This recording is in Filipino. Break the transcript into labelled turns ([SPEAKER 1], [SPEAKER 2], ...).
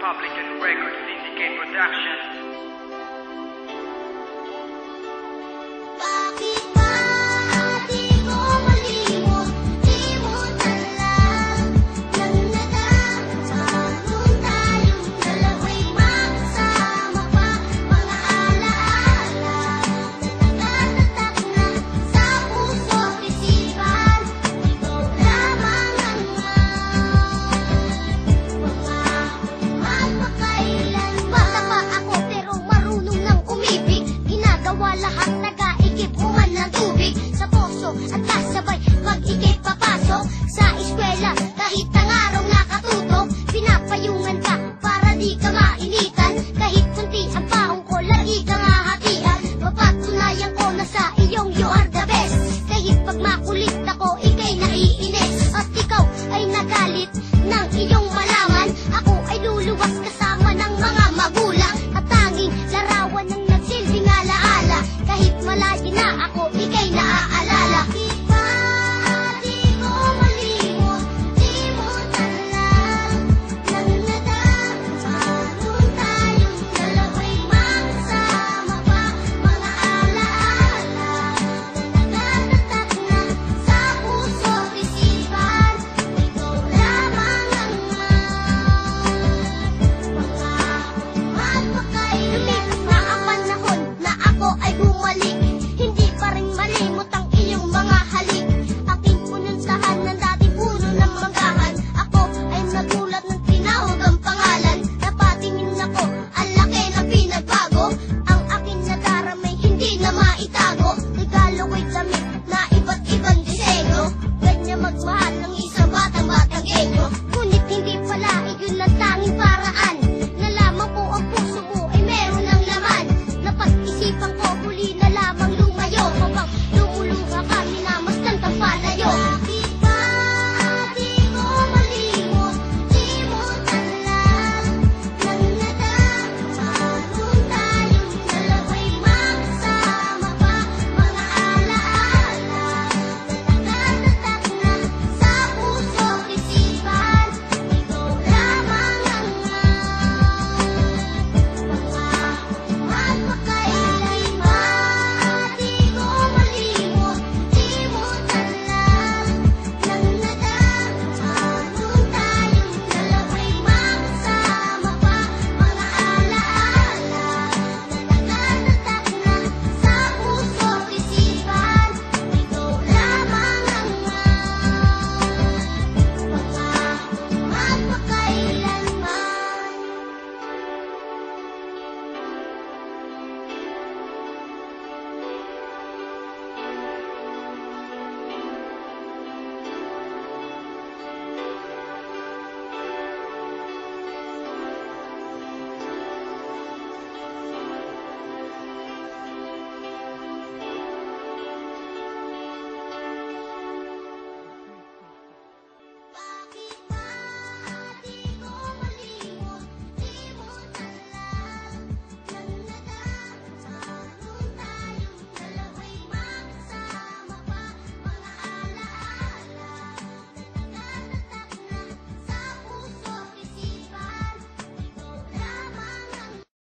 [SPEAKER 1] Republic and Record Syndicate Production.
[SPEAKER 2] Bakit ba di ko malimot? Limutan lang ng nadama nung tayong dalawa'y magkasama pa. Mga alaala na nakatatak na sa puso't isipan. Ikaw lamang ang magpakailan. Bata pa ako pero marunong nang umibig. Ginagawa lahat nag-aigib uman ng tubig sa poso at kasabay mag-igib papasok sa eskwela kahit